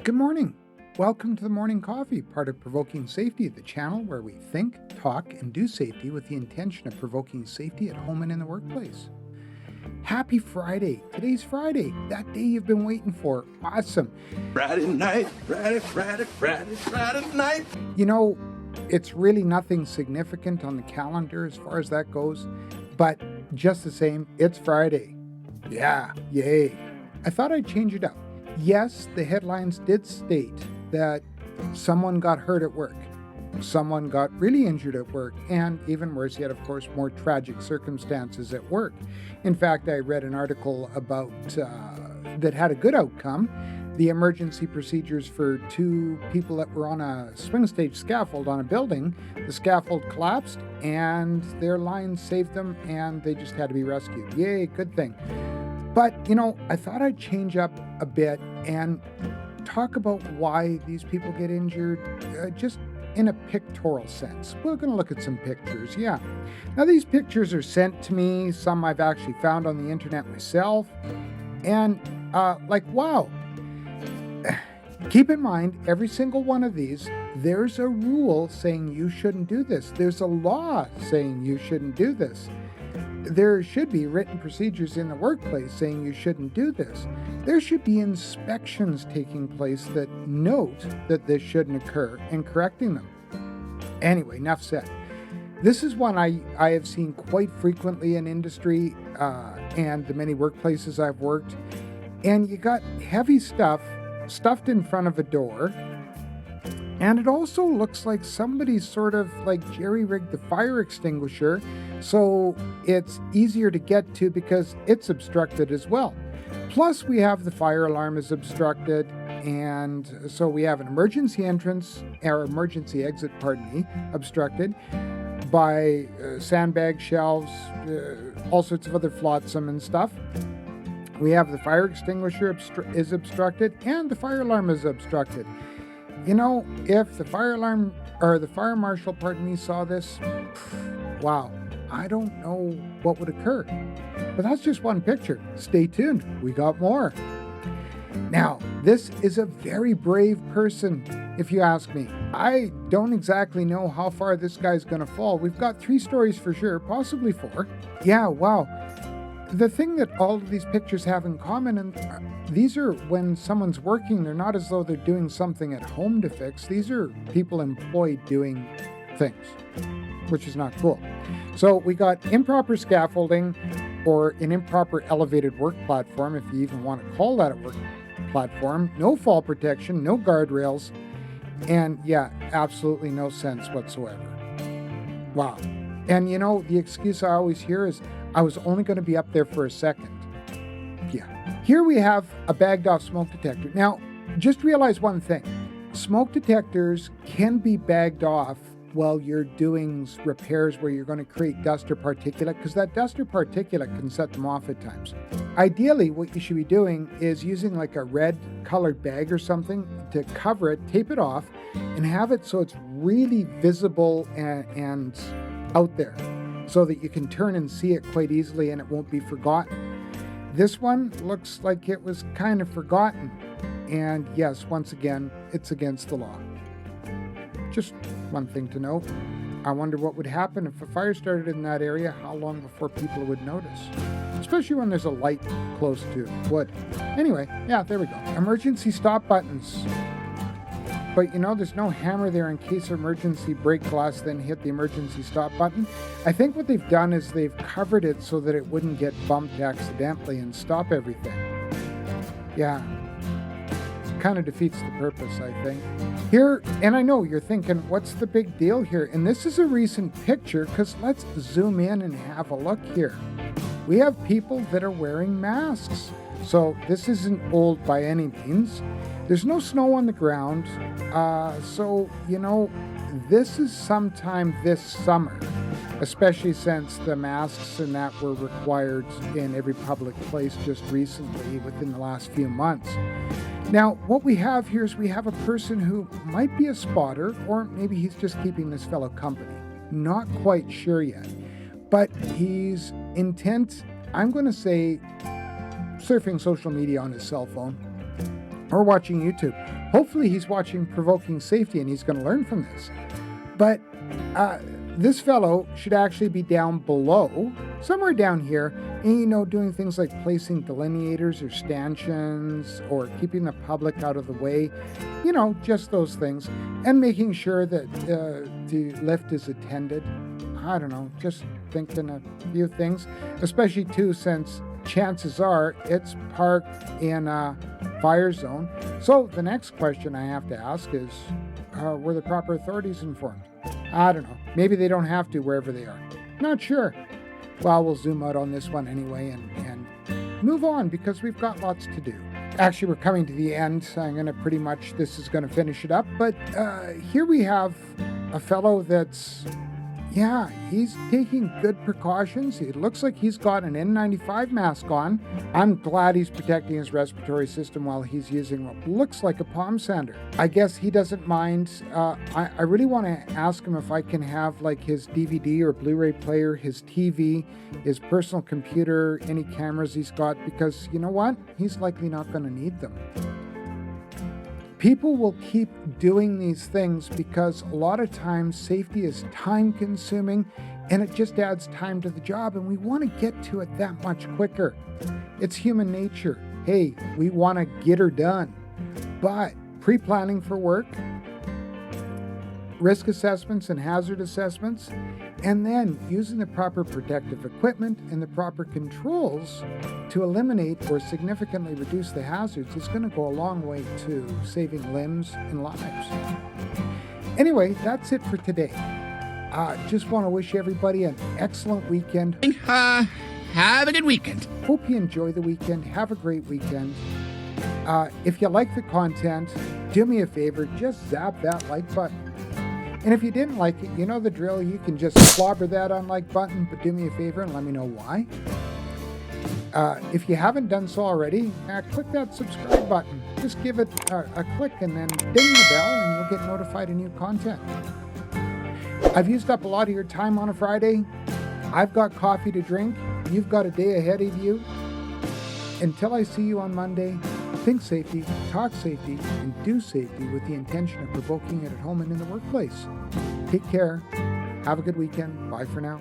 Good morning. Welcome to the Morning Coffee, part of Provoking Safety, the channel where we think, talk, and do safety with the intention of provoking safety at home and in the workplace. Happy Friday. Today's Friday, that day you've been waiting for. Awesome. Friday night, Friday night. You know, it's really nothing significant on the calendar as far as that goes, but just the same, it's Friday. Yeah, yay. I thought I'd change it up. Yes, the headlines did state that someone got hurt at work, someone got really injured at work, and even worse yet, of course, more tragic circumstances at work. In fact, I read an article about that had a good outcome. The emergency procedures for two people that were on a swing stage scaffold on a building. The scaffold collapsed and their line saved them and they just had to be rescued. Yay, good thing. But, I thought I'd change up a bit and talk about why these people get injured, just in a pictorial sense. We're going to look at some pictures, yeah. Now, these pictures are sent to me. Some I've actually found on the internet myself. And, wow. Keep in mind, every single one of these, there's a rule saying you shouldn't do this. There's a law saying you shouldn't do this. There should be written procedures in the workplace saying you shouldn't do this. There should be inspections taking place that note that this shouldn't occur and correcting them. Anyway, enough said. This is one I have seen quite frequently in industry and the many workplaces I've worked. And you got heavy stuff stuffed in front of a door. And it also looks like somebody sort of like jerry-rigged the fire extinguisher so it's easier to get to because it's obstructed as well. Plus, we have the fire alarm is obstructed, and so we have an emergency entrance, or emergency exit, obstructed by sandbag shelves, all sorts of other flotsam and stuff. We have the fire extinguisher is obstructed, and the fire alarm is obstructed. If the fire alarm or the fire marshal, saw this, wow, I don't know what would occur. But that's just one picture. Stay tuned. We got more. Now, this is a very brave person, if you ask me. I don't exactly know how far this guy's going to fall. We've got 3 stories for sure, possibly 4. Yeah, wow. The thing that all of these pictures have in common, and these are when someone's working, they're not as though they're doing something at home to fix. These are people employed doing things, which is not cool. So we got improper scaffolding or an improper elevated work platform, if you even want to call that a work platform, no fall protection, no guardrails, and yeah, absolutely no sense whatsoever. Wow. And the excuse I always hear is, I was only going to be up there for a second. Yeah. Here we have a bagged off smoke detector. Now, just realize one thing. Smoke detectors can be bagged off while you're doing repairs where you're going to create dust or particulate, because that dust or particulate can set them off at times. Ideally, what you should be doing is using like a red colored bag or something to cover it, tape it off, and have it so it's really visible and out there, so that you can turn and see it quite easily and it won't be forgotten. This one looks like it was kind of forgotten. And yes, once again, it's against the law. Just one thing to note. I wonder what would happen if a fire started in that area, how long before people would notice. Especially when there's a light close to wood. Anyway, yeah, there we go. Emergency stop buttons. But there's no hammer there in case emergency brake glass then hit the emergency stop button. I think what they've done is they've covered it so that it wouldn't get bumped accidentally and stop everything. Yeah, kind of defeats the purpose, I think. Here, and I know you're thinking, what's the big deal here? And this is a recent picture, because let's zoom in and have a look here. We have people that are wearing masks. So this isn't old by any means. There's no snow on the ground. So, this is sometime this summer, especially since the masks and that were required in every public place just recently within the last few months. Now, what we have here is we have a person who might be a spotter, or maybe he's just keeping this fellow company. Not quite sure yet. But he's intent, I'm going to say, surfing social media on his cell phone or watching YouTube. Hopefully he's watching Provoking Safety and he's going to learn from this. But this fellow should actually be down below, somewhere down here, and, doing things like placing delineators or stanchions or keeping the public out of the way, just those things, and making sure that the lift is attended. I don't know, just thinking a few things, especially too, since chances are it's parked in a fire zone. So the next question I have to ask is, were the proper authorities informed? I don't know. Maybe they don't have to wherever they are. Not sure. Well, we'll zoom out on this one anyway and move on because we've got lots to do. Actually, we're coming to the end. This is going to finish it up. But here we have a fellow that's, he's taking good precautions. It looks like he's got an N95 mask on. I'm glad he's protecting his respiratory system while he's using what looks like a palm sander. I guess he doesn't mind. I really want to ask him if I can have like his DVD or Blu-ray player, his TV, his personal computer, any cameras he's got, because you know what? He's likely not going to need them. People will keep doing these things because a lot of times safety is time consuming and it just adds time to the job, and we want to get to it that much quicker. It's human nature. Hey, we want to get her done. But pre-planning for work, risk assessments and hazard assessments, and then using the proper protective equipment and the proper controls to eliminate or significantly reduce the hazards is going to go a long way to saving limbs and lives. Anyway, that's it for today. Just want to wish everybody an excellent weekend. Have a good weekend. Hope you enjoy the weekend. Have a great weekend. If you like the content, do me a favor, just zap that like button. And if you didn't like it, you know the drill. You can just slobber that unlike button, but do me a favor and let me know why. If you haven't done so already, click that subscribe button. Just give it a click and then ding the bell and you'll get notified of new content. I've used up a lot of your time on a Friday. I've got coffee to drink. You've got a day ahead of you. Until I see you on Monday, think safety, talk safety, and do safety with the intention of provoking it at home and in the workplace. Take care. Have a good weekend. Bye for now.